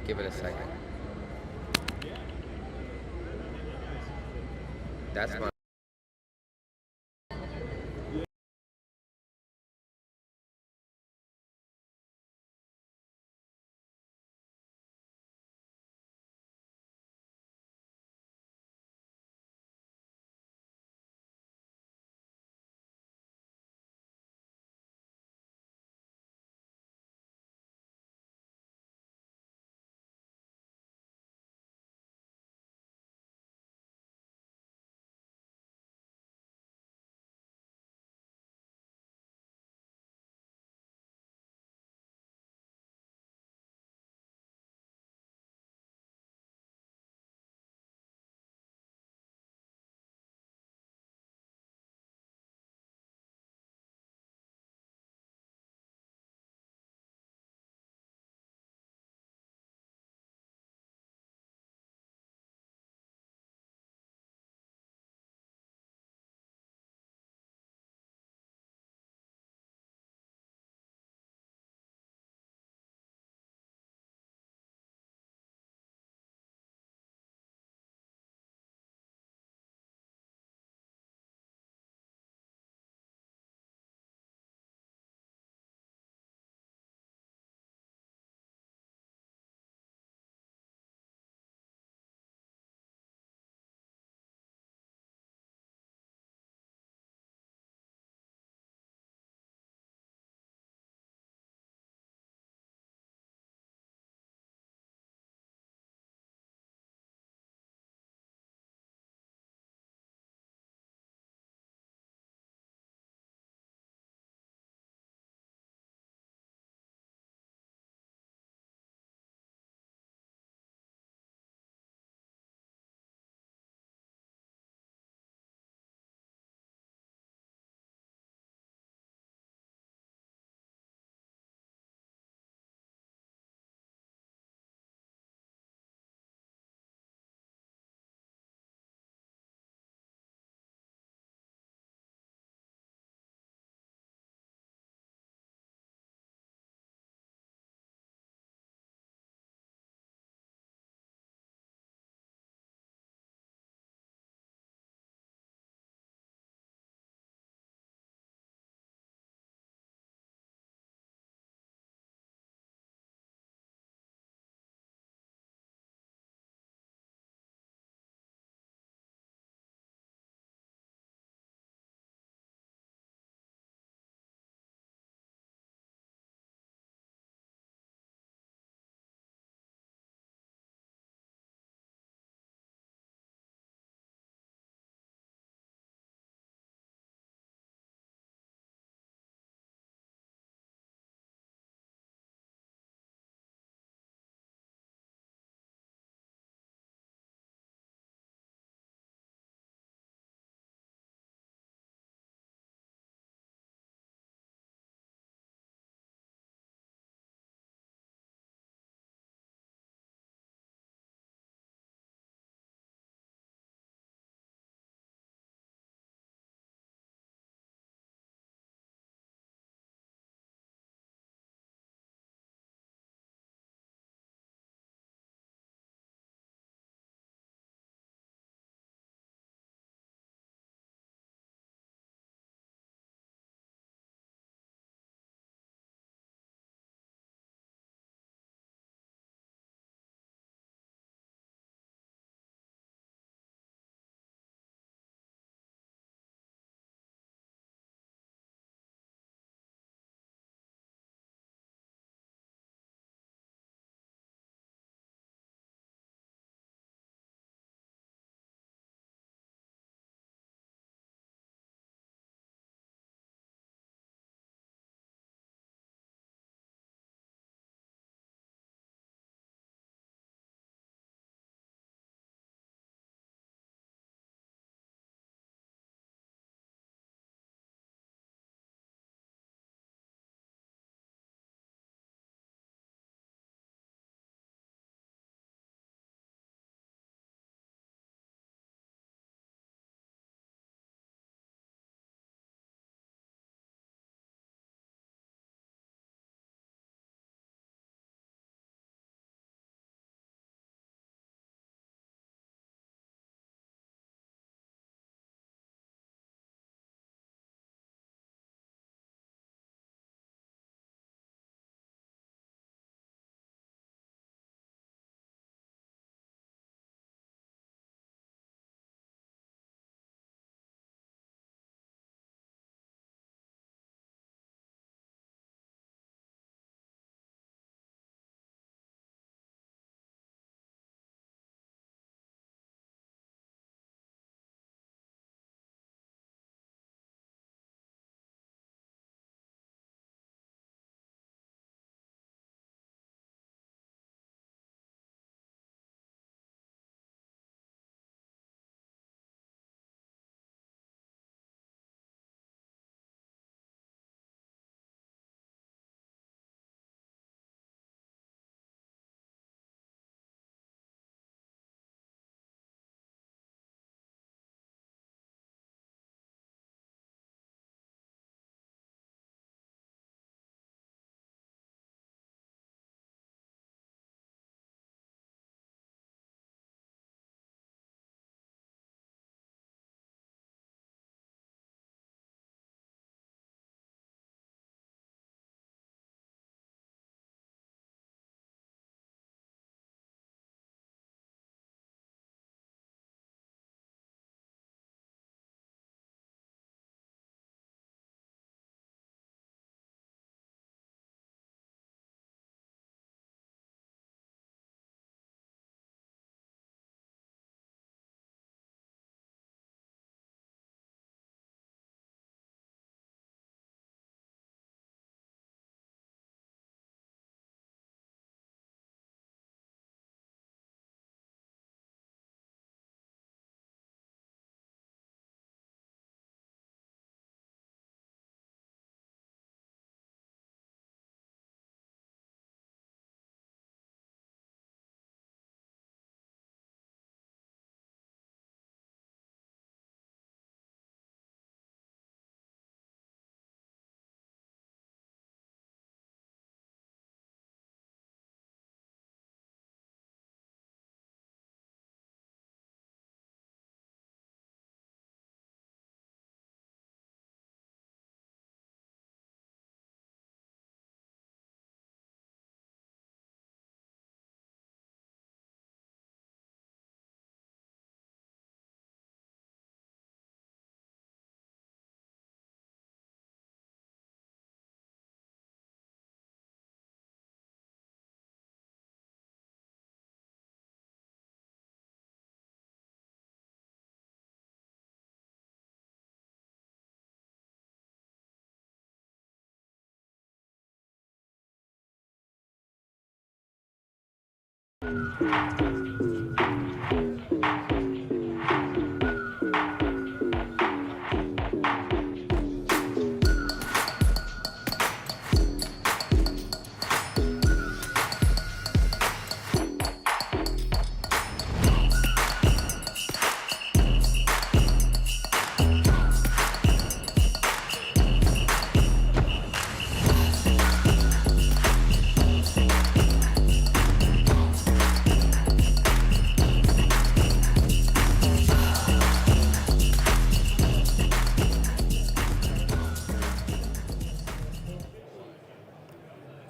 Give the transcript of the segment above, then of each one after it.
Give it a second. That's my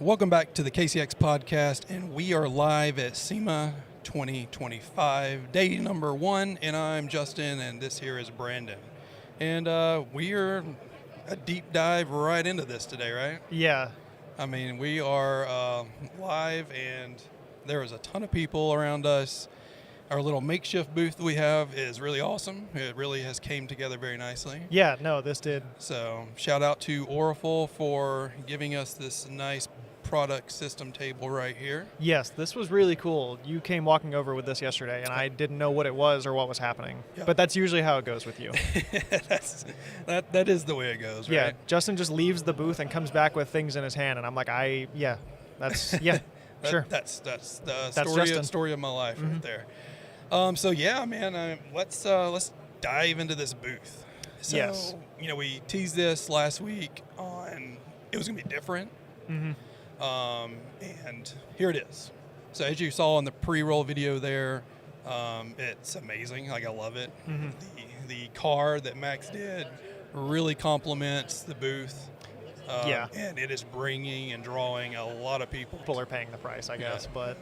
Welcome back to the KCX podcast, and we are live at Sema 2025, day number 1, and I'm Justin, and this here is Brandon. And we are a deep dive right into this today, right? Yeah. I mean, we are live, and there is a ton of people around us. Our little makeshift booth we have is really awesome. It really has came together very nicely. Yeah, no, this did. So shout out to Oriful for giving us this nice product system table right here. Yes, this was really cool. You came walking over with this yesterday, and I didn't know what it was or what was happening. Yep. But that's usually how it goes with you. that is the way it goes, right? Yeah, Justin just leaves the booth and comes back with things in his hand, and I'm like, sure. That's the Justin. story of my life right there. So yeah, man, let's dive into this booth. So, yes. We teased this last week on it was going to be different. Mm-hmm. And here it is. So as you saw in the pre-roll video there, it's amazing. Like, I love it. Mm-hmm. The car that Max did really complements the booth. And it is bringing and drawing a lot of people. People are paying the price, I guess. But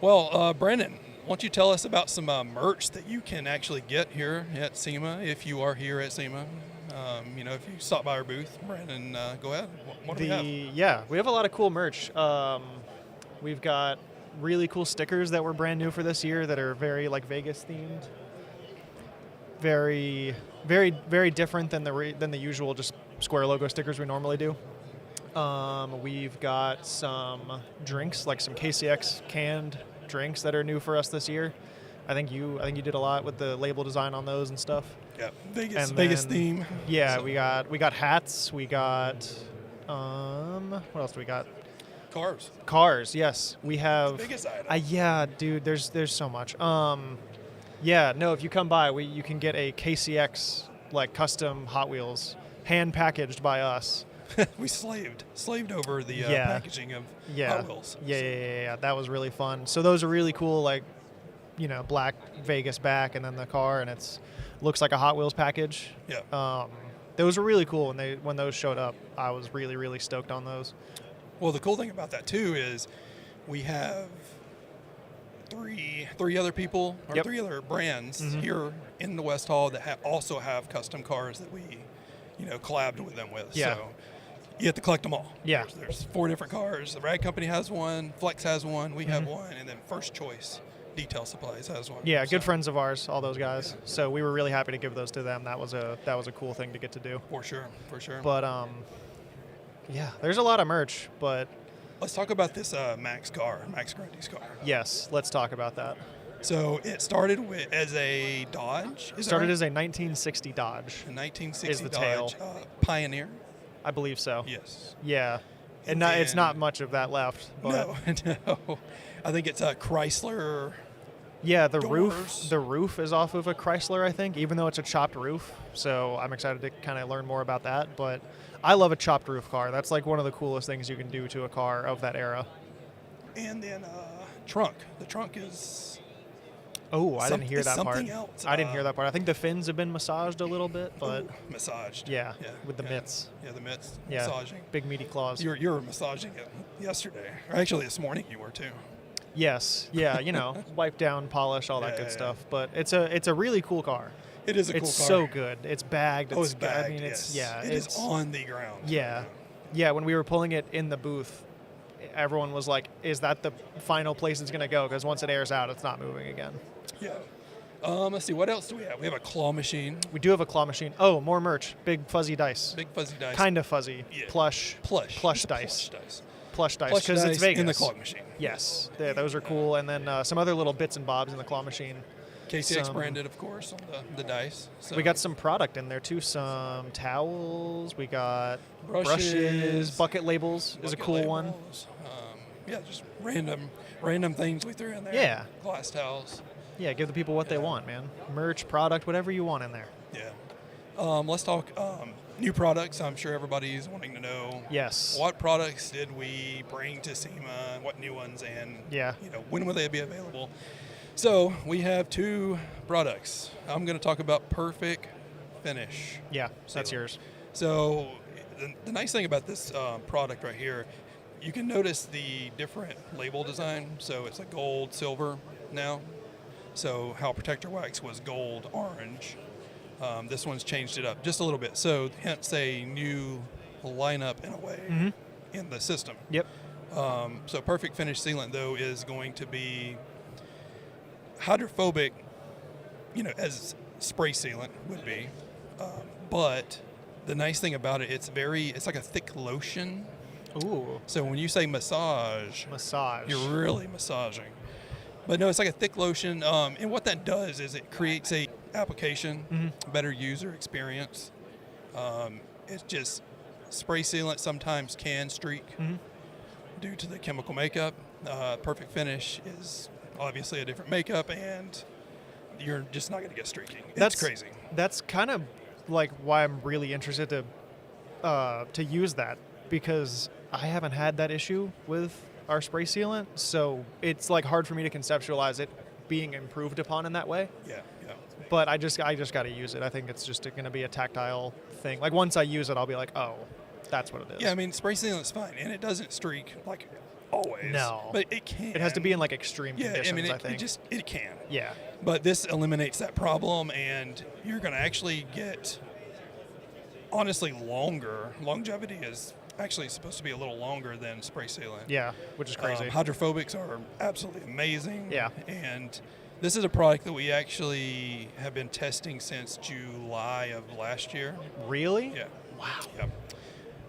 well, Brendan, why don't you tell us about some merch that you can actually get here at Sema if you are here at Sema? If you stop by our booth, Brandon, go ahead. What do we have? Yeah, we have a lot of cool merch. We've got really cool stickers that were brand new for this year that are very Vegas themed. Very, very, very different than the usual just square logo stickers we normally do. We've got some drinks, like some KCX canned drinks that are new for us this year. I think you did a lot with the label design on those and stuff. Yeah, Vegas theme. Yeah, so. we got hats. We got what else do we got? Cars. Yes, we have. The biggest item. Yeah, dude. There's so much. If you come by, you can get a KCX custom Hot Wheels hand packaged by us. We slaved over the packaging of Hot Wheels. Yeah. That was really fun. So those are really cool, black Vegas back and then the car, and looks like a Hot Wheels package. Yeah. Those were really cool when those showed up. I was really, really stoked on those. Well, the cool thing about that too is we have three other people or three other brands here in the West Hall that also have custom cars that we, collabed with them with. Yeah. So you have to collect them all. Yeah. There's 4 different cars. The Rag Company has one, Flex has one, we have one, and then First Choice Detail Supplies has one. Yeah, good friends of ours, all those guys. So we were really happy to give those to them. That was a cool thing to get to do. For sure. But there's a lot of merch, but let's talk about this Max Grundy's car. Yes, let's talk about that. So it started as a Dodge. It started as a 1960 Dodge. A 1960 is the Dodge tail. Pioneer. I believe so. Yes. Yeah. And it's not much of that left. But No. I think it's a Chrysler. Yeah, the doors. roof is off of a Chrysler, I think, even though it's a chopped roof. So I'm excited to kind of learn more about that. But I love a chopped roof car. That's one of the coolest things you can do to a car of that era. And then trunk. The trunk is. Oh, I didn't hear that part. Something else. I didn't hear that part. I think the fins have been massaged a little bit, but massaged. Yeah, with the mitts. Yeah, the mitts. Yeah, massaging. Big meaty claws. You were massaging it yesterday, or actually this morning you were too. Yes. Yeah. Wipe down, polish, all that good stuff. But it's a really cool car. It is a cool car. It's so good. It's bagged. It's bagged. I mean, it is on the ground. Yeah. Yeah. When we were pulling it in the booth, everyone was like, "Is that the final place it's going to go?" Because once it airs out, it's not moving again. Yeah. Let's see. What else do we have? We have a claw machine. We do have a claw machine. Oh, more merch. Big fuzzy dice. Big fuzzy dice. Kind of fuzzy. Yeah. Plush dice. Plush dice. Plush dice because it's Vegas. in the claw machine. Yes, those are cool. And then some other little bits and bobs in the claw machine. KCX branded, of course, on the dice. So. We got some product in there too. Some towels. We got brushes. Bucket labels is a cool one. Yeah, just random things we threw in there. Yeah. Glass towels. Yeah, give the people what they want, man. Merch, product, whatever you want in there. Yeah. Let's talk new products. I'm sure everybody's wanting to know. Yes. What products did we bring to Sema? What new ones? And when will they be available? So we have 2 products. I'm going to talk about Perfect Finish. Yeah, that's yours. So the nice thing about this product right here, you can notice the different label design. So it's like gold, silver now. So how Protector Wax was gold, orange. This one's changed it up just a little bit. So hence a new lineup in a way in the system. Yep. So Perfect Finish sealant, though, is going to be hydrophobic, as spray sealant would be. But the nice thing about it, it's like a thick lotion. Ooh. So when you say massage, you're really massaging. But no, it's like a thick lotion. And what that does is it creates a application, better user experience. It's just spray sealant sometimes can streak due to the chemical makeup. Perfect Finish is obviously a different makeup, and you're just not going to get streaking. That's crazy. That's kind of like why I'm really interested to use that, because I haven't had that issue with our spray sealant, so it's like hard for me to conceptualize it being improved upon in that way. Yeah. But I just got to use it. I think it's just going to be a tactile thing. Like once I use it, I'll be like, oh, that's what it is. Yeah, I mean, spray sealant's fine, and it doesn't streak like always. No, but it can. It has to be in like extreme conditions. I think it can. Yeah. But this eliminates that problem, and you're going to actually get, honestly, longer. Longevity is actually supposed to be a little longer than spray sealant. Yeah, which is crazy. Hydrophobics are absolutely amazing. Yeah. And this is a product that we actually have been testing since July of last year. Really? Yeah. Wow. Yep.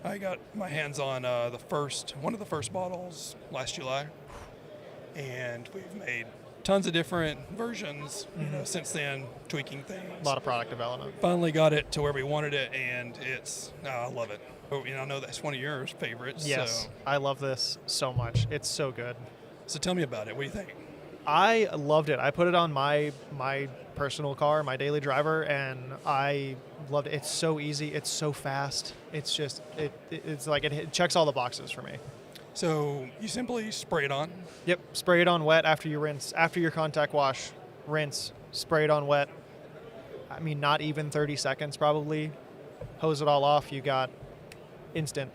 I got my hands on one of the first bottles last July, and we've made tons of different versions, since then, tweaking things. A lot of product development. Finally got it to where we wanted it, and I love it. I know that's one of your favorites. Yes, so. I love this so much. It's so good. So tell me about it. What do you think? I loved it. I put it on my personal car, my daily driver, and I loved it. It's so easy. It's so fast. It's just it's like it checks all the boxes for me. So you simply spray it on? Yep. Spray it on wet after you rinse. After your contact wash, rinse. Spray it on wet. I mean, not even 30 seconds probably. Hose it all off. You got instant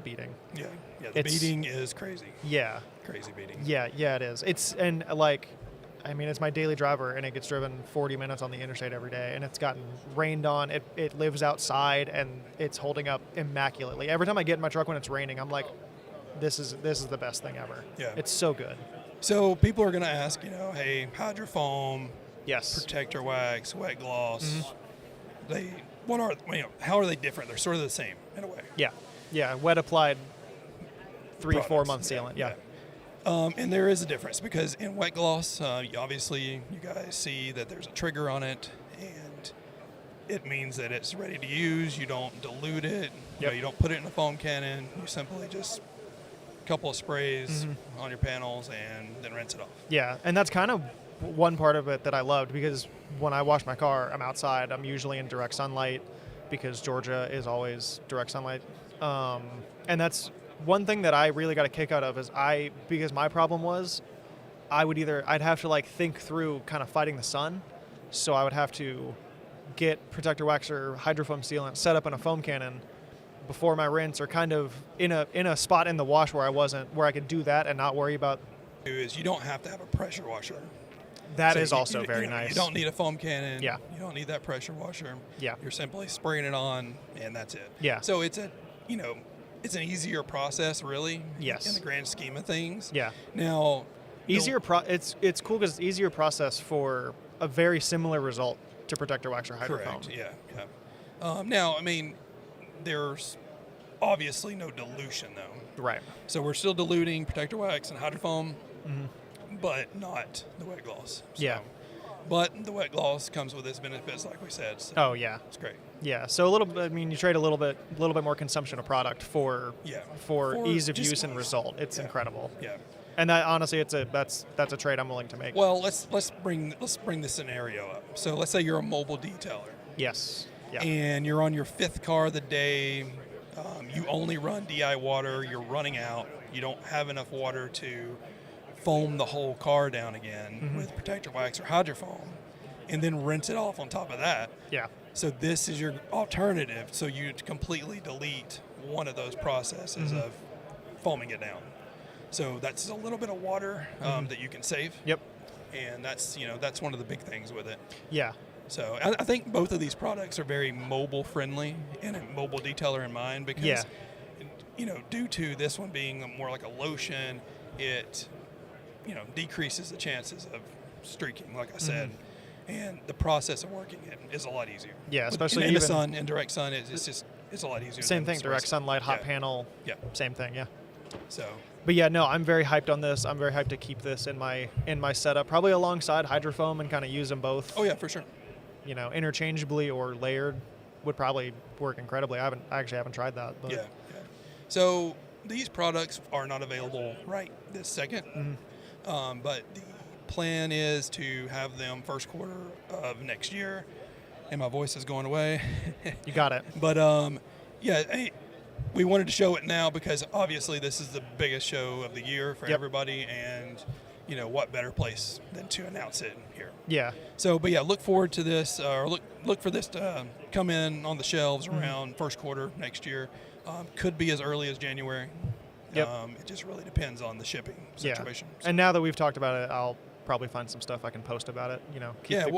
beating. Yeah. The beating is crazy. Yeah. Crazy beating. Yeah, it is. It's my daily driver, and it gets driven 40 minutes on the interstate every day, and it's gotten rained on. It lives outside, and it's holding up immaculately. Every time I get in my truck when it's raining, I'm like, this is the best thing ever. Yeah. It's so good. So people are going to ask, hey, hydrofoam, yes, Protector Wax, wet gloss, how are they different? They're sort of the same in a way. Yeah, wet applied 3-4 month yeah, sealant. Yeah. And there is a difference because in wet gloss, obviously you guys see that there's a trigger on it, and it means that it's ready to use. You don't dilute it. Yep. You don't put it in a foam cannon. You simply just a couple of sprays on your panels and then rinse it off. Yeah, and that's kind of one part of it that I loved, because when I wash my car, I'm outside. I'm usually in direct sunlight because Georgia is always direct sunlight. And that's one thing that I really got a kick out of is because my problem was I'd have to think through kind of fighting the sun. So I would have to get Protector Wax or hydrofoam sealant set up in a foam cannon before my rinse, or kind of in a spot in the wash where I could do that and not worry about. Is you don't have to have a pressure washer. That is also very nice. You don't need a foam cannon. Yeah. You don't need that pressure washer. Yeah. You're simply spraying it on, and that's it. Yeah. So it's it's an easier process, really. Yes. In the grand scheme of things. Yeah. Now. It's cool because it's easier process for a very similar result to Protector Wax or hydrofoam. Correct. Yeah. Now, there's obviously no dilution though. Right. So we're still diluting protector wax and hydrofoam, but not the wet gloss. So, Yeah. But the wet gloss comes with its benefits, like we said. So Oh yeah. it's great. Yeah. So a little bit. I mean, you trade a little bit more consumption of product for ease of use and result. It's incredible. Yeah. And that honestly, that's a trade I'm willing to make. Well, let's bring the scenario up. So let's say you're a mobile detailer. Yes. Yeah. And you're on your 5th car of the day. You only run DI water. You're running out. You don't have enough water to foam the whole car down again with protector wax or hydrofoam, and then rinse it off on top of that. Yeah. So this is your alternative. So you completely delete one of those processes of foaming it down. So that's a little bit of water that you can save. Yep. And that's one of the big things with it. Yeah. So I think both of these products are very mobile friendly and a mobile detailer in mind because, due to this one being more like a lotion, it, decreases the chances of streaking, like I said. And the process of working it is a lot easier. Yeah, especially in the even sun, in direct sun, it's a lot easier. Same thing, direct sunlight, hot Yeah. panel. Yeah. Same thing, yeah. So. But yeah, no, I'm very hyped on this. I'm very hyped to keep this in my setup, probably alongside hydrofoam and kind of use them both. Oh yeah, for sure. Interchangeably or layered would probably work incredibly. I actually haven't tried that. But. Yeah. So these products are not available right this second, but the plan is to have them first quarter of next year. And my voice is going away. You got it. But we wanted to show it now because obviously this is the biggest show of the year for everybody, and what better place than to announce it here. Yeah. So, but yeah, look forward to this, or look for this to come in on the shelves around first quarter next year. Could be as early as January. Yep. It just really depends on the shipping situation. Yeah. And now that we've talked about it, I'll probably find some stuff I can post about it.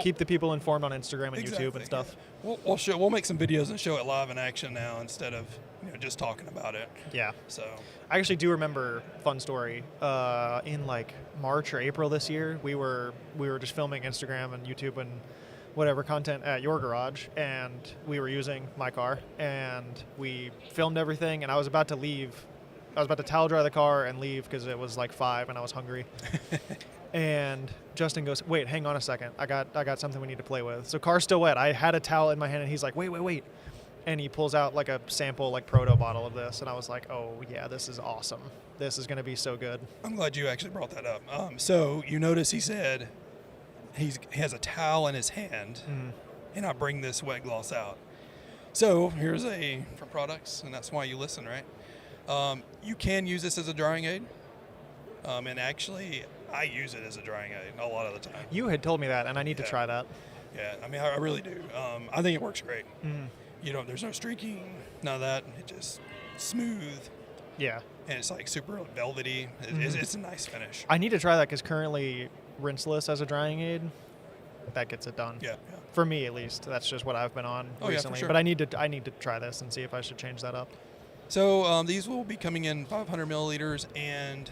Keep the people informed on Instagram and YouTube and stuff. Yeah. We'll make some videos and show it live in action now instead of just talking about it. Yeah. So I actually do remember, fun story, in like March or April this year, we were just filming Instagram and YouTube and whatever content at your garage, and we were using my car, and we filmed everything, and I was about to leave. I was about to towel dry the car and leave because it was like 5 and I was hungry. And Justin goes, "Wait, hang on a second. I got something we need to play with." So car's still wet. I had a towel in my hand, and he's like, "Wait." And he pulls out like a sample, like proto bottle of this, and I was like, "Oh yeah, this is awesome. This is going to be so good." I'm glad you actually brought that up. So you notice he said he has a towel in his hand, and I bring this wet gloss out. So here's for products, and that's why you listen, right? You can use this as a drying aid, and actually I use it as a drying aid a lot of the time. You had told me that, and I need to try that. Yeah, I mean, I really do. I think it works great. There's no streaking, none of that. It's just smooth. Yeah. And it's like super velvety. It's a nice finish. I need to try that because currently rinseless as a drying aid, that gets it done. Yeah. For me, at least. That's just what I've been on recently. Yeah, for sure. But I need to try this and see if I should change that up. So these will be coming in 500 milliliters and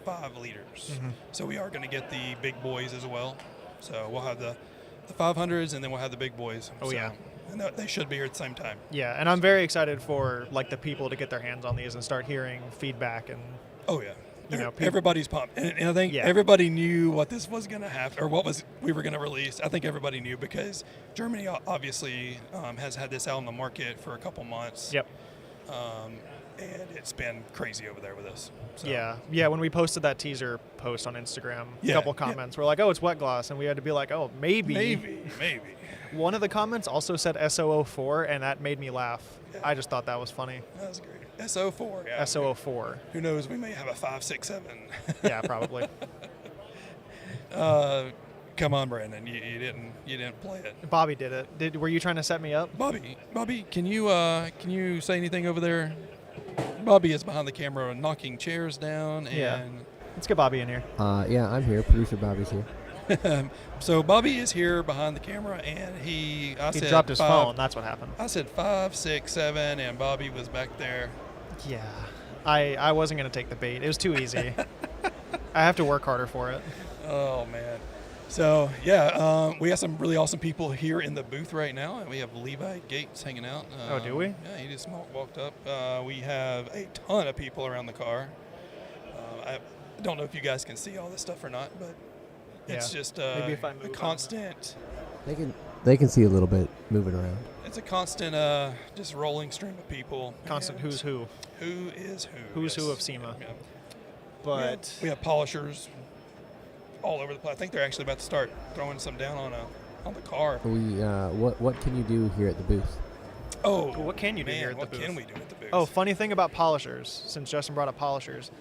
5 liters. So we are going to get the big boys as well. So we'll have the 500s, and then we'll have the big boys. Yeah. And they should be here at the same time. Yeah, and I'm very excited for like the people to get their hands on these and start hearing feedback and. Oh yeah. Everybody's pumped, and I think Yeah. everybody knew what this was going to happen, or we were going to release. I think everybody knew because Germany obviously has had this out on the market for a couple months. Yep. And it's been crazy over there with us. So. Yeah. When we posted that teaser post on Instagram, a couple comments were like, "Oh, it's wet gloss," and we had to be like, "Oh, maybe." One of the comments also said SO04, and that made me laugh. Yeah. I just thought that was funny. That was great. SO4, yeah. SO04. Who knows? We may have a 5, 6, 7. Yeah, probably. Come on, Brandon. You didn't play it. Bobby did it. Were you trying to set me up? Bobby, can you say anything over there? Bobby is behind the camera knocking chairs down. And let's get Bobby in here. Yeah, I'm here. Producer Bobby's here. So Bobby is here behind the camera, and he dropped his phone. That's what happened. I said 5, 6, 7, and Bobby was back there. Yeah, I wasn't going to take the bait. It was too easy. I have to work harder for it. Oh man. So yeah, we have some really awesome people here in the booth right now, and we have Levi Gates hanging out. Oh, do we? Yeah, he just walked up. We have a ton of people around the car. I don't know if you guys can see all this stuff or not, but it's just Maybe if I a move, constant. They can see a little bit moving around. It's a constant, just rolling stream of people. Constant and who's who. Who is who? Who's yes. who of SEMA. Yeah. But we have polishers all over the place. I think they're actually about to start throwing some down on the car. What can you do here at the booth? Oh, what can you do man, here at the what booth? can we do at the booth? Oh, funny thing about polishers, since Justin brought up polishers.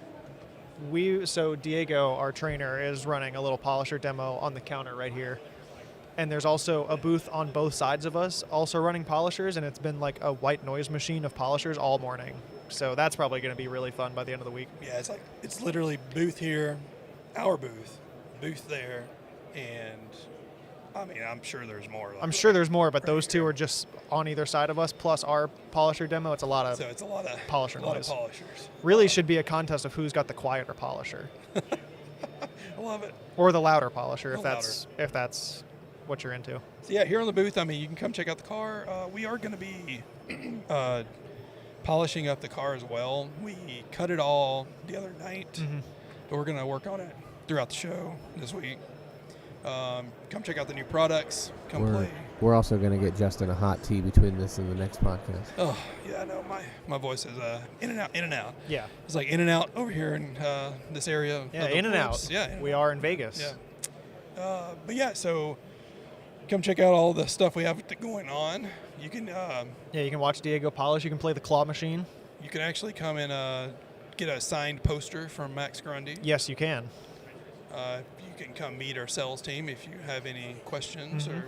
So Diego, our trainer, is running a little polisher demo on the counter right here. And there's also a booth on both sides of us also running polishers, and it's been like a white noise machine of polishers all morning. So that's probably going to be really fun by the end of the week. Yeah, it's literally booth here, our booth there, and I mean, I'm sure there's more. I'm sure there's more, but those two are just on either side of us, plus our polisher demo. It's a lot of so it's a lot of polisher a lot noise. of polishers. Really should be a contest of who's got the quieter polisher. I love it. Or the louder polisher, The if that's what you're into. So yeah, here on the booth, I mean, you can come check out the car. We are going to be polishing up the car as well. We cut it all the other night, but we're going to work on it throughout the show this week. Come check out the new products. Come play. We're also going to get Justin a hot tea between this and the next podcast. Oh yeah, no, my voice is in and out. Yeah. It's like in and out over here in this area. Yeah, of the in and out. woods. Yeah, We are in Vegas. Yeah. But yeah, so come check out all the stuff we have going on. You can Yeah, you can watch Diego polish. You can play the claw machine. you can actually come and get a signed poster from Max Grundy. Yes, you can. You can come meet our sales team if you have any questions or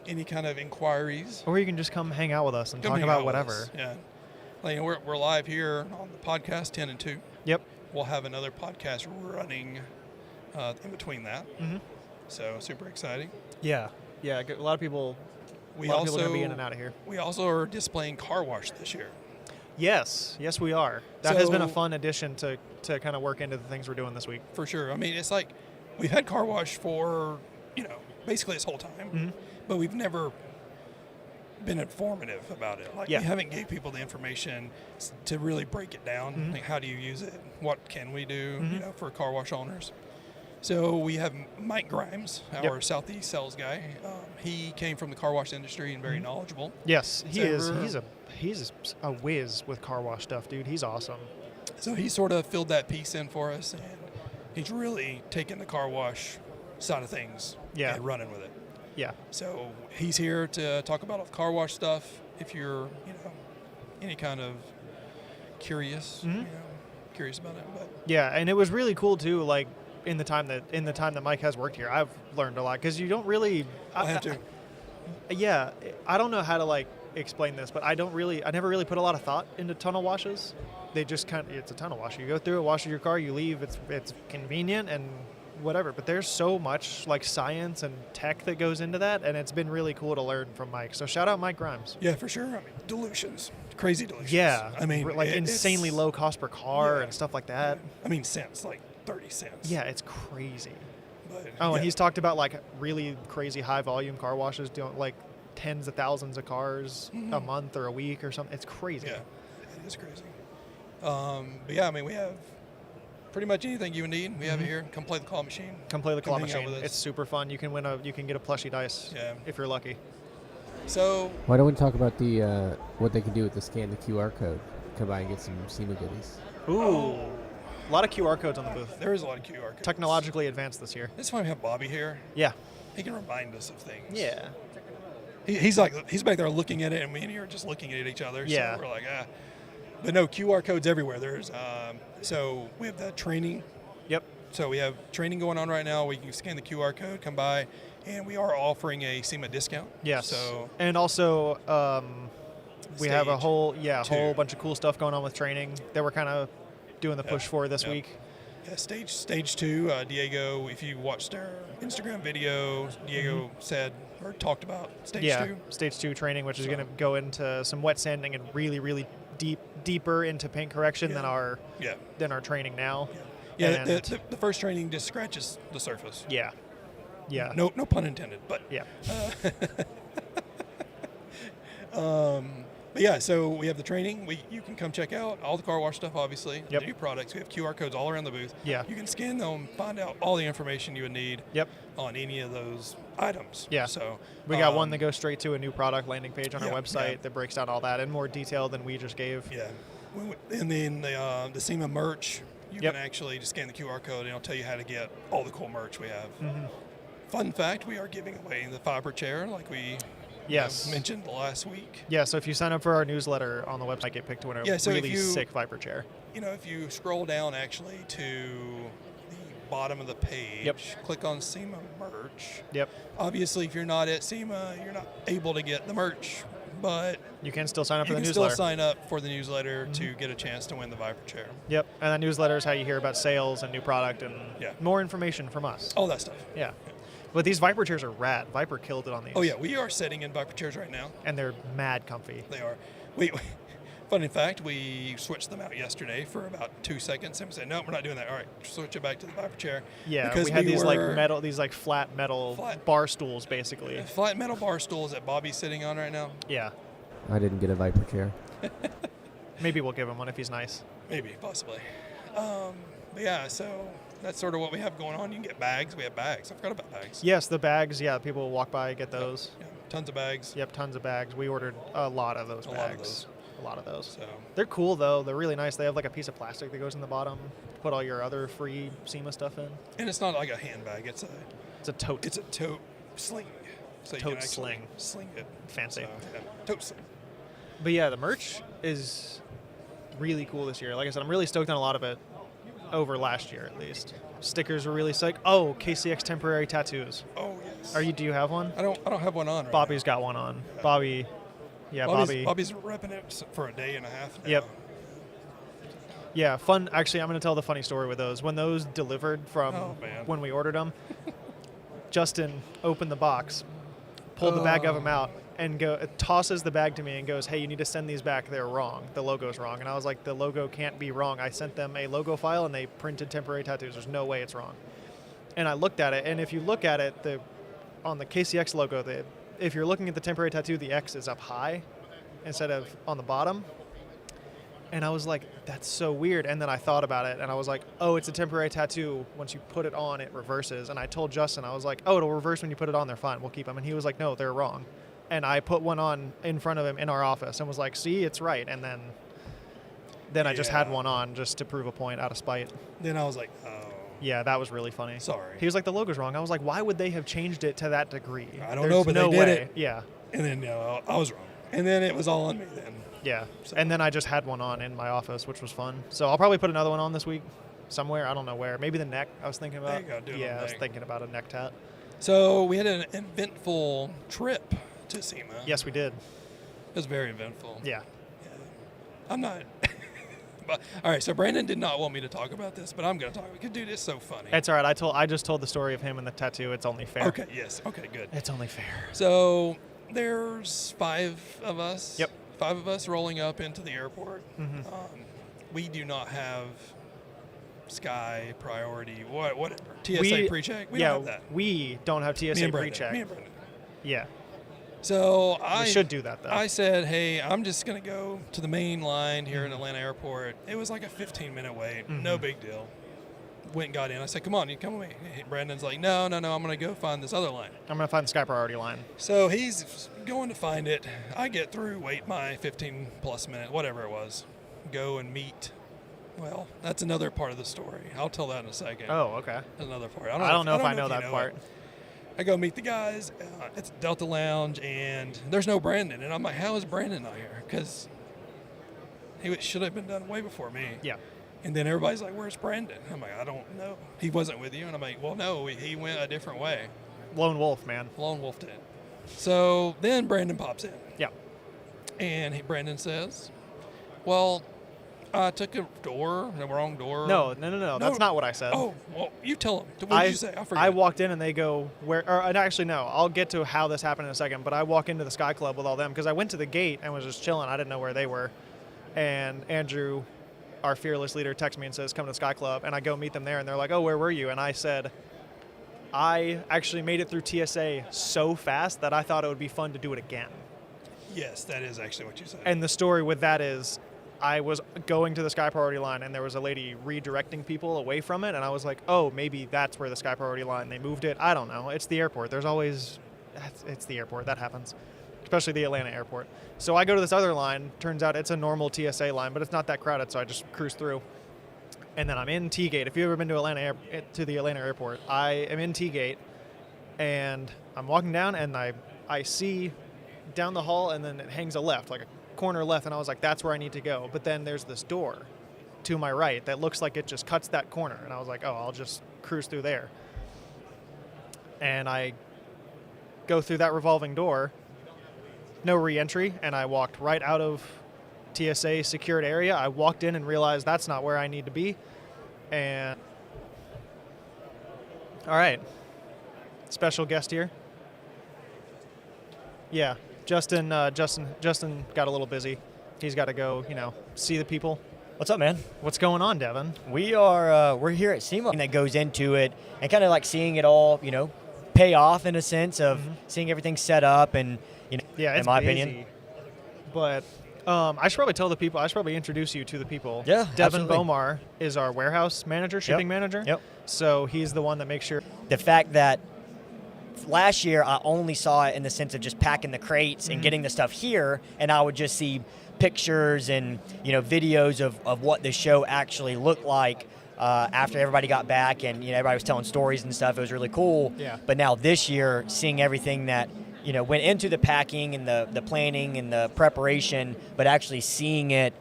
any kind of inquiries. Or you can just come hang out with us and Come talk hang about out with whatever. us. Yeah. Like, we're live here on the podcast 10 and 2. Yep. We'll have another podcast running in between that. So super exciting. Yeah. Yeah, a lot of people We are going to also be in and out of here. we also are displaying car wash this year. Yes, we are. That has been a So- fun addition to kind of work into the things we're doing this week. For sure. I mean, it's like we've had car wash for, basically this whole time, but we've never been informative about it. Like, Yeah. we haven't gave people the information to really break it down. Like, how do you use it? What can we do, for car wash owners? So we have Mike Grimes, our Southeast sales guy. He came from the car wash industry and very knowledgeable. Yes, he So is. we're- He's a whiz with car wash stuff, dude. He's awesome. So he sort of filled that piece in for us, and he's really taken the car wash side of things and running with it. Yeah. So he's here to talk about all the car wash stuff. If you're, any kind of curious, curious about it. But Yeah, and it was really cool too. Like in the time that Mike has worked here, I've learned a lot because you don't really. I have to. Yeah, I don't know how to explain this, but I never really put a lot of thought into tunnel washes. They just it's a tunnel wash. You go through it, wash your car, you leave. It's convenient and whatever. But there's so much science and tech that goes into that, and it's been really cool to learn from Mike. So shout out Mike Grimes. Yeah, for sure. I mean, dilutions, crazy dilutions. Yeah, I mean, insanely low cost per car and stuff like that. I mean, cents, like 30 cents. Yeah, it's crazy. But, And he's talked about really crazy high volume car washes, doing tens of thousands of cars a month or a week or something. It's crazy. Yeah, it is crazy. But yeah, I mean, we have pretty much anything you need. We have it here. Come play the claw machine. Come play the claw hang out machine. with us. It's super fun. You can get a plushie dice if you're lucky. So Why don't we talk about the what they can do with the scan the QR code? Come by and get some SEMA goodies. Ooh. A lot of QR codes on the booth. there is a lot of QR codes. Technologically advanced this year. This is why we have Bobby here. Yeah. He can remind us of things. Yeah. He's back there looking at it, and me and you are just looking at each other. Yeah. So we're like, But no, QR codes everywhere. There's so we have the training. Yep. So we have training going on right now. We can scan the QR code, come by, and we are offering a SEMA discount. Yes. So and also we have a Stage whole 2. bunch of cool stuff going on with training that we're kind of doing the push for this week. yeah, stage 2. Diego, if you watched our Instagram video, Diego said or talked about stage 2. Stage 2 training, which is going to go into some wet sanding and really, really deeper into paint correction than our training now. Yeah, And the first training just scratches the surface. yeah. Yeah. No pun intended. But Yeah. But yeah, so we have the training. You can come check out all the car wash stuff, obviously. Yep. The new products. We have QR codes all around the booth. Yeah. You can scan them, find out all the information you would need Yep. on any of those items. Yeah. So We got one that goes straight to a new product landing page on our yeah, website yeah. that breaks down all that in more detail than we just gave. Yeah. And then the Sema merch, you Yep. can actually just scan the QR code and it'll tell you how to get all the cool merch we have. Mm-hmm. Fun fact, we are giving away the fiber chair like we Yes. mentioned last week. Yeah, so if you sign up for our newsletter on the website, get picked to win a Yeah, so if really you- sick Viper chair. If you scroll down actually to the bottom of the page, Yep. click on Sema merch. Yep. Obviously, if you're not at Sema, you're not able to get the merch, but You can still sign up you for the can still newsletter. sign up for the newsletter to get a chance to win the Viper chair. Yep, and that newsletter is how you hear about sales and new product and Yeah. more information from us. All that stuff. Yeah. But these Viper chairs are rad. Viper killed it on these. Oh yeah, we are sitting in Viper chairs right now. And they're mad comfy. They are. Funny fact, we switched them out yesterday for about 2 seconds and we said, no, we're not doing that. All right, switch it back to the Viper chair. Yeah, because we had these were flat metal Flat- bar stools basically. flat metal bar stools that Bobby's sitting on right now. Yeah. I didn't get a Viper chair. Maybe we'll give him one if he's nice. Maybe, possibly. But yeah, so that's sort of what we have going on. You can get bags. We have bags. I forgot about bags. Yes, the bags, yeah, people will walk by, get those. Yeah, tons of bags. Yep, tons of bags. We ordered a lot of those A bags. lot of those. A lot of those. So They're cool though. They're really nice. They have like a piece of plastic that goes in the bottom to put all your other free SEMA stuff in. and it's not like a handbag. It's It's a tote. a tote sling. So you Tote can actually sling. sling it. Fancy. So, yeah, tote sling. But yeah, the merch is really cool this year. Like I said, I'm really stoked on a lot of it over last year at least. Stickers were really sick. Oh, KCX temporary tattoos. Oh yes. Do you have one? I don't have one on. Right Bobby's got one on. Bobby. Yeah, now. Bobby. Bobby's repping it for a day and a half now. Yep. Yeah, fun. Actually, I'm going to tell the funny story with those. When those delivered from Oh, man. when we ordered them, Justin opened the box, pulled the bag of them out, and tosses the bag to me and goes, "Hey, you need to send these back. They're wrong. The logo's wrong." And I was like, "The logo can't be wrong. I sent them a logo file and they printed temporary tattoos. There's no way it's wrong." And I looked at it, and if you look at it, on the KCX logo, if you're looking at the temporary tattoo, the X is up high instead of on the bottom. And I was like, that's so weird. And then I thought about it, and I was like, oh, it's a temporary tattoo. Once you put it on, it reverses. And I told Justin, I was like, oh, it'll reverse when you put it on. They're fine. We'll keep them. And he was like, no, they're wrong. And I put one on in front of him in our office and was like, see, it's right. And then I just had Yeah. one on just to prove a point out of spite. Then I was like, oh. Yeah, that was really funny. Sorry. He was like, the logo's wrong. I was like, why would they have changed it to that degree? I don't know, but no they did way. it. Yeah. And then I was wrong. And then it was all on me then. Yeah. So- And then I just had one on in my office, which was fun. So I'll probably put another one on this week somewhere. I don't know where. Maybe the neck I was thinking about. There you go, do it on Yeah, the I was neck. thinking about a neck tat. So we had an eventful trip to SEMA. Yes, we did. It was very eventful. Yeah. I'm not. But, all right, so Brandon did not want me to talk about this, but I'm going to talk because, dude, it's so funny. It's all right. I just told the story of him and the tattoo. It's only fair. Okay, yes. Okay, good. It's only fair. So there's 5 of us. Yep. 5 of us rolling up into the airport. Mhm. We do not have Sky Priority, whatever. TSA pre-check. We yeah, don't have that. we don't have Me TSA and Brandon. pre-check. Me and Brandon. Yeah. So We should do that, though. I said, hey, I'm just going to go to the main line here in Atlanta Airport. It was like a 15-minute wait. No big deal. Went and got in. I said, come on, you come with me. Brandon's like, no, I'm going to go find this other line. I'm going to find the Sky Priority line. So he's going to find it. I get through, wait my 15-plus minute, whatever it was. Go and meet. Well, that's another part of the story. I'll tell that in a second. Oh, okay. That's another part. I don't know if I know you that part. it. I go meet the guys. It's Delta Lounge, and there's no Brandon. And I'm like, how is Brandon not here? Because he should have been done way before me. Yeah. And then everybody's like, where's Brandon? I'm like, I don't know. He wasn't with you. And I'm like, well, no, he went a different way. Lone wolf, man. Lone Wolf did. So then Brandon pops in. Yeah. And Brandon says, well, I took the wrong door. No. That's not what I said. Oh, well, you tell him. What did you say? I forgot. I walked in and they go, and actually, no, I'll get to how this happened in a second, but I walk into the Sky Club with all them because I went to the gate and was just chilling. I didn't know where they were. And Andrew, our fearless leader, texts me and says, come to the Sky Club. And I go meet them there and they're like, oh, where were you? And I said, I actually made it through TSA so fast that I thought it would be fun to do it again. Yes, that is actually what you said. And the story with that is I was going to the Sky Priority line, and there was a lady redirecting people away from it, and I was like, oh, maybe that's where the Sky Priority line, they moved it. I don't know. It's the airport. There's always, it's the airport. That happens, especially the Atlanta airport. So I go to this other line. Turns out it's a normal TSA line, but it's not that crowded, so I just cruise through. And then I'm in T-Gate. If you've ever been to the Atlanta airport, I am in T-Gate, and I'm walking down, and I see down the hall, and then it hangs a left, like a corner left, and I was like, that's where I need to go. But then there's this door to my right that looks like it just cuts that corner, and I was like, oh, I'll just cruise through there. And I go through that revolving door, no re-entry, and I walked right out of TSA secured area. I walked in and realized that's not where I need to be. And all right, special guest here. Yeah, Justin got a little busy. He's got to go, see the people. What's up, man? What's going on, Devin? We're here at Sema. That goes into it and kind of like seeing it all, pay off in a sense of seeing everything set up and, yeah, in my opinion. But I should probably tell the people, I should probably introduce you to the people. Yeah, Devin absolutely. Bomar is our warehouse manager, shipping manager. Yep. So he's the one that makes sure. The fact that last year I only saw it in the sense of just packing the crates and getting the stuff here, and I would just see pictures and videos of what the show actually looked like after everybody got back, and everybody was telling stories and stuff. It was really cool. Yeah. But now this year, seeing everything that went into the packing and the planning and the preparation, but actually seeing it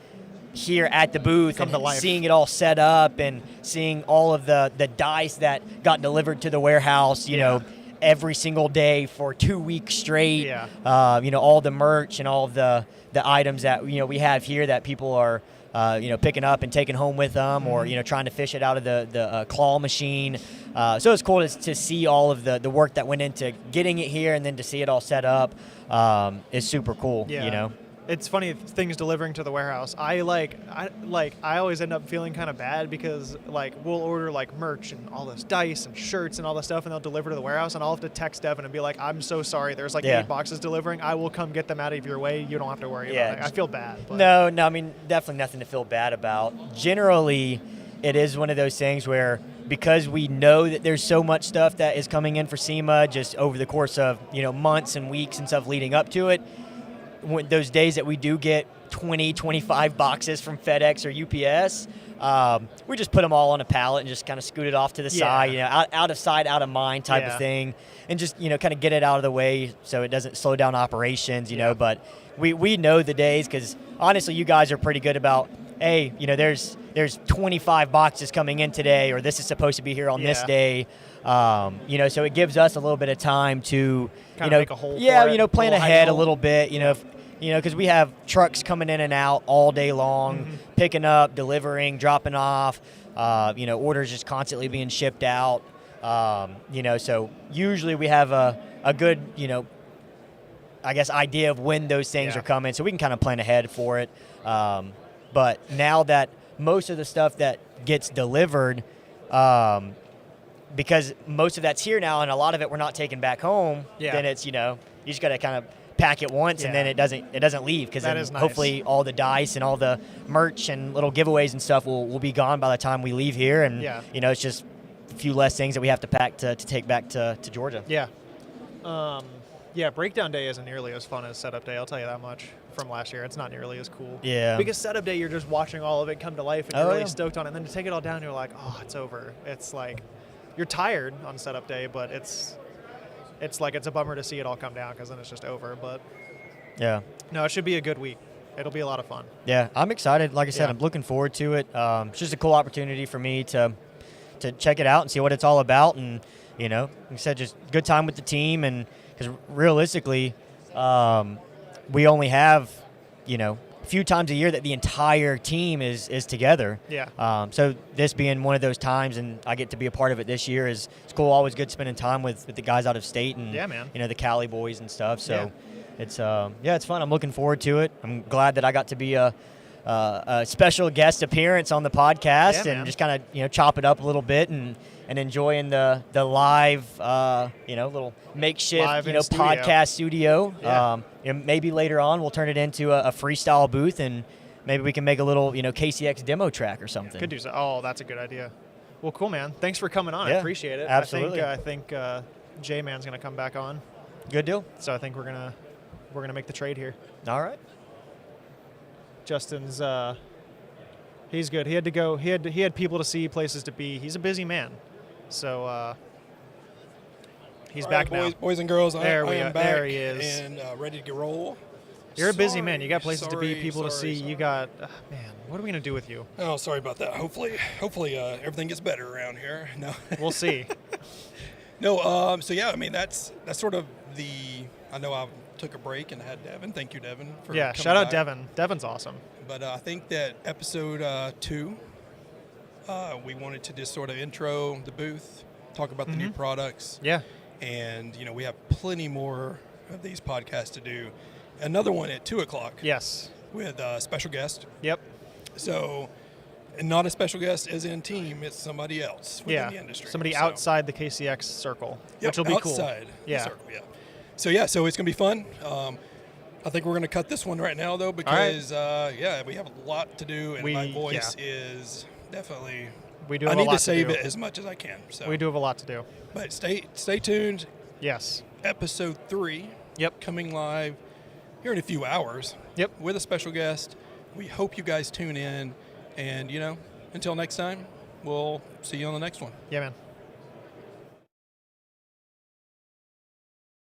here at the booth Come to and life. seeing it all set up and seeing all of the dice that got delivered to the warehouse, every single day for 2 weeks straight. Yeah. All the merch and all of the items that we have here that people are picking up and taking home with them, or trying to fish it out of the claw machine. So it's cool to see all of the work that went into getting it here, and then to see it all set up is super cool. Yeah. It's funny, things delivering to the warehouse. I always end up feeling kind of bad because we'll order merch and all this dice and shirts and all this stuff, and they'll deliver to the warehouse, and I'll have to text Devin and be like, I'm so sorry, there's 8 boxes delivering. I will come get them out of your way. You don't have to worry about it. I feel bad. But. No, I mean, definitely nothing to feel bad about. Generally, it is one of those things where, because we know that there's so much stuff that is coming in for SEMA just over the course of months and weeks and stuff leading up to it, those days that we do get 20, 25 boxes from FedEx or UPS, we just put them all on a pallet and just kind of scoot it off to the side, out of sight, out of mind type of thing, and just kind of get it out of the way so it doesn't slow down operations, But we know the days, because honestly, you guys are pretty good about, hey, there's 25 boxes coming in today, or this is supposed to be here on this day. So it gives us a little bit of time to kind of make a hole for it, plan ahead a little bit, because we have trucks coming in and out all day long, picking up, delivering, dropping off, orders just constantly being shipped out, so usually we have a good, idea of when those things are coming, so we can kind of plan ahead for it. But now that most of the stuff that gets delivered, because most of that's here now and a lot of it we're not taking back home, then it's, you just got to kind of pack it once and then it doesn't leave, because then hopefully all the dice and all the merch and little giveaways and stuff will be gone by the time we leave here, and it's just a few less things that we have to pack to take back to Georgia. Breakdown day isn't nearly as fun as setup day, I'll tell you that much. From last year, it's not nearly as cool. Because setup day, you're just watching all of it come to life, and you're really stoked on it, and then to take it all down, you're like, oh, it's over. It's you're tired on setup day, but it's a bummer to see it all come down, because then it's just over. But no, it should be a good week. It'll be a lot of fun. Yeah, I'm excited. Like I said, I'm looking forward to it. It's just a cool opportunity for me to check it out and see what it's all about, and like I said, just good time with the team, and because realistically, we only have a few times a year that the entire team is together. So this being one of those times, and I get to be a part of it this year, it's cool. Always good spending time with the guys out of state and the Cali boys and stuff. So it's it's fun. I'm looking forward to it. I'm glad that I got to be a a special guest appearance on the podcast, Yeah, and man. just kind of chop it up a little bit and enjoying the live little makeshift Live in studio. podcast studio. Yeah. Maybe later on we'll turn it into a freestyle booth, and maybe we can make a little KCX demo track or something. Could do so. Oh, that's a good idea. Well, cool, man. Thanks for coming on. I Yeah, appreciate it. absolutely. I think J-Man's going to come back on. Good deal. So I think we're gonna make the trade here. All right. Justin's he's good. He had to go. He had people to see, places to be. He's a busy man. So he's All back right, now. boys and girls. There I we am are. back There he is. and ready to roll. You're a busy Sorry, man. You got places to be, sorry, people to sorry, see. sorry. You got man. What are we gonna do with you? Oh, sorry about that. Hopefully, everything gets better around here. No, We'll see. no. So yeah, I mean that's sort of the. I know I took a break and had Devin. Thank you, Devin, for Yeah. coming Shout out by. Devin. Devin's awesome. But I think that episode 2, we wanted to just sort of intro the booth, talk about the new products, Yeah. and we have plenty more of these podcasts to do. Another one at 2:00 Yes. with a special guest. Yep. So, and not a special guest as in team; it's somebody else within Yeah. the industry. Somebody So- outside the KCX circle, Yep, which will be outside cool. the Yeah. circle, yeah. So it's gonna be fun. I think we're gonna cut this one right now though because we have a lot to do and my voice is definitely. We do. I Have a need lot to save do. it as much as I can. So We do have a lot to do. But stay tuned. Yes. Episode 3. Yep. Coming live here in a few hours. Yep. With a special guest. We hope you guys tune in, and until next time, we'll see you on the next one. Yeah, man.